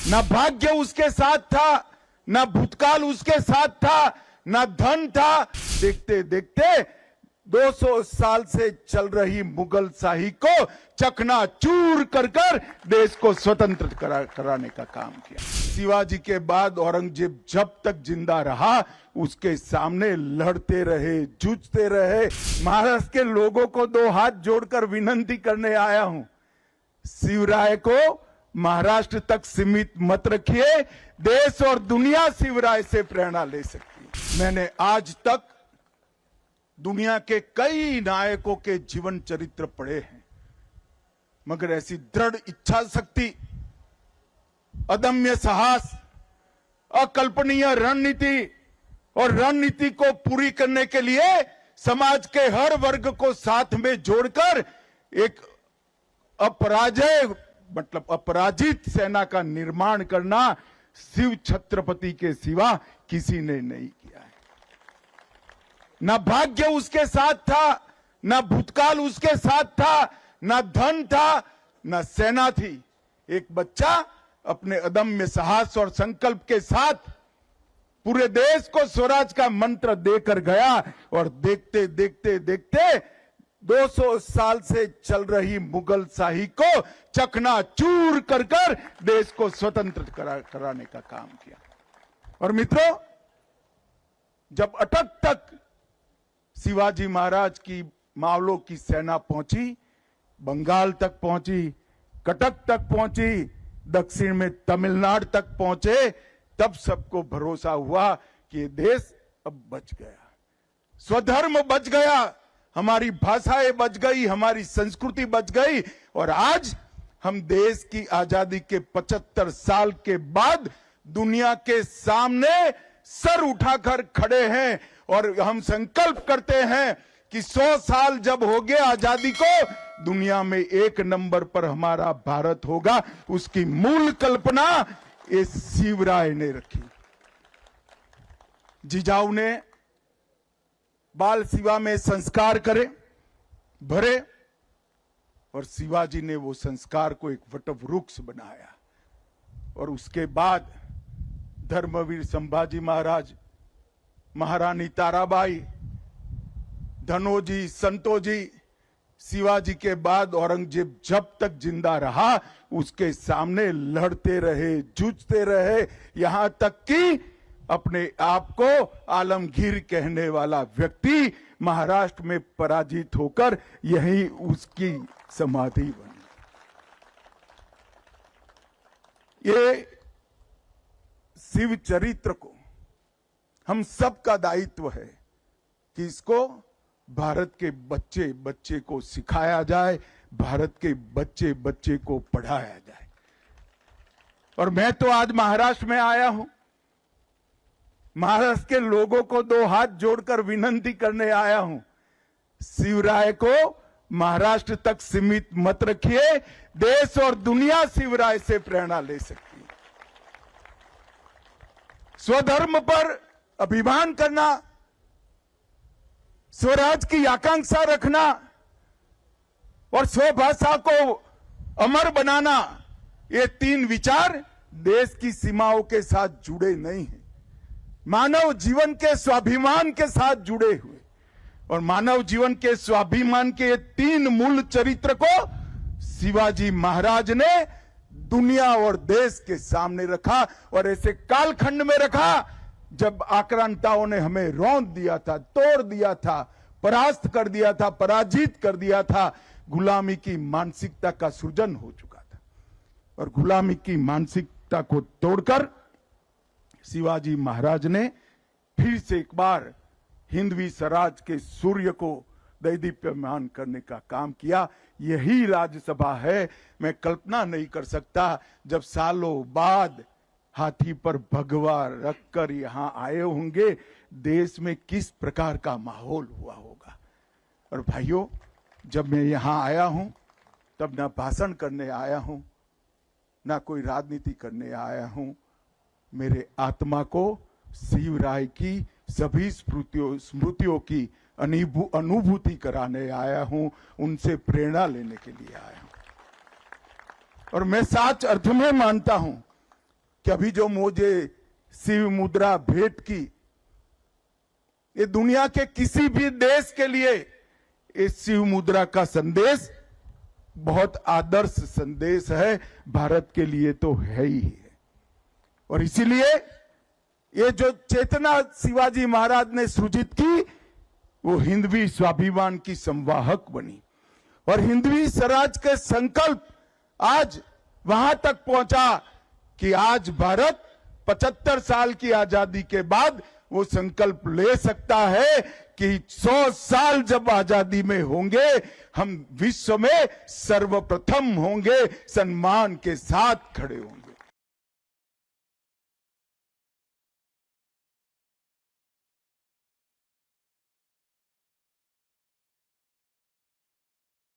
ना भाग्य उसके साथ था, ना भूतकाल उसके साथ था, ना धन था। देखते देखते 200 साल से चल रही मुगल शाही को चकनाचूर कर कर देश को स्वतंत्र कराने का काम किया। शिवाजी के बाद औरंगजेब जब तक जिंदा रहा उसके सामने लड़ते रहे, जूझते रहे। महाराष्ट्र के लोगों को 2 हाथ जोड़कर विनती करने आया हूं, शिवराय को महाराष्ट्र तक सीमित मत रखिए। देश और दुनिया शिवराय से प्रेरणा ले सकती है। मैंने आज तक दुनिया के कई नायकों के जीवन चरित्र पढ़े हैं, मगर ऐसी दृढ़ इच्छा शक्ति, अदम्य साहस, अकल्पनीय रणनीति और रणनीति को पूरी करने के लिए समाज के हर वर्ग को साथ में जोड़कर एक अपराजित सेना का निर्माण करना शिव छत्रपति के सिवा किसी ने नहीं किया है। ना भाग्य उसके साथ था, ना भूतकाल उसके साथ था, ना धन था, ना सेना थी। एक बच्चा अपने अदम्य साहस और संकल्प के साथ पूरे देश को स्वराज का मंत्र देकर गया और देखते देखते देखते 200 साल से चल रही मुगल शाही को चकनाचूर कर कर देश को स्वतंत्र कराने का काम किया। और मित्रों, जब अटक तक शिवाजी महाराज की मावलों की सेना पहुंची, बंगाल तक पहुंची, कटक तक पहुंची, दक्षिण में तमिलनाडु तक पहुंचे, तब सबको भरोसा हुआ कि ये देश अब बच गया, स्वधर्म बच गया, हमारी भाषाएं बच गई, हमारी संस्कृति बच गई। और आज हम देश की आजादी के 75 साल के बाद दुनिया के सामने सर उठाकर खड़े हैं और हम संकल्प करते हैं कि 100 साल जब हो गए आजादी को, दुनिया में 1 नंबर पर हमारा भारत होगा। उसकी मूल कल्पना इस शिवराय ने रखी। जिजाऊ ने बाल शिवा में संस्कार भरे और शिवाजी ने वो संस्कार को एक वटवृक्ष बनाया। और उसके बाद धर्मवीर संभाजी महाराज, महारानी ताराबाई, धनोजी, संतोजी, शिवाजी के बाद औरंगजेब जब तक जिंदा रहा उसके सामने लड़ते रहे, जूझते रहे, यहां तक कि अपने आप को आलमगीर कहने वाला व्यक्ति महाराष्ट्र में पराजित होकर यही उसकी समाधि बनी। ये शिव चरित्र को हम सबका दायित्व है कि इसको भारत के बच्चे बच्चे को सिखाया जाए, भारत के बच्चे बच्चे को पढ़ाया जाए। और मैं तो आज महाराष्ट्र में आया हूं, महाराष्ट्र के लोगों को 2 हाथ जोड़कर विनती करने आया हूं, शिवराय को महाराष्ट्र तक सीमित मत रखिए। देश और दुनिया शिवराय से प्रेरणा ले सकती है। स्वधर्म पर अभिमान करना, स्वराज की आकांक्षा रखना और स्वभाषा को अमर बनाना, ये 3 विचार देश की सीमाओं के साथ जुड़े नहीं हैं, मानव जीवन के स्वाभिमान के साथ जुड़े हुए। और मानव जीवन के स्वाभिमान के 3 मूल चरित्र को शिवाजी महाराज ने दुनिया और देश के सामने रखा और ऐसे कालखंड में रखा जब आक्रांताओं ने हमें रौंद दिया था, तोड़ दिया था, परास्त कर दिया था, पराजित कर दिया था। गुलामी की मानसिकता का सृजन हो चुका था और गुलामी की मानसिकता को तोड़कर शिवाजी महाराज ने फिर से एक बार हिंदवी स्वराज के सूर्य को दैदीप्यमान करने का काम किया। यही राज्यसभा है। मैं कल्पना नहीं कर सकता जब सालों बाद हाथी पर भगवा रखकर यहां आए होंगे, देश में किस प्रकार का माहौल हुआ होगा। और भाइयों, जब मैं यहां आया हूं तब ना भाषण करने आया हूं, ना कोई राजनीति करने आया हूं। मेरे आत्मा को शिवराय की सभी स्मृतियों की अनुभूति कराने आया हूं, उनसे प्रेरणा लेने के लिए आया हूं। और मैं सच अर्थ में मानता हूं कि अभी जो मुझे शिव मुद्रा भेंट की, ये दुनिया के किसी भी देश के लिए इस शिव मुद्रा का संदेश बहुत आदर्श संदेश है, भारत के लिए तो है ही है। और इसीलिए ये जो चेतना शिवाजी महाराज ने सृजित की, वो हिंदवी स्वाभिमान की संवाहक बनी और हिंदवी स्वराज के संकल्प आज वहां तक पहुंचा कि आज भारत 75 साल की आजादी के बाद वो संकल्प ले सकता है कि 100 साल जब आजादी में होंगे, हम विश्व में सर्वप्रथम होंगे, सम्मान के साथ खड़े होंगे।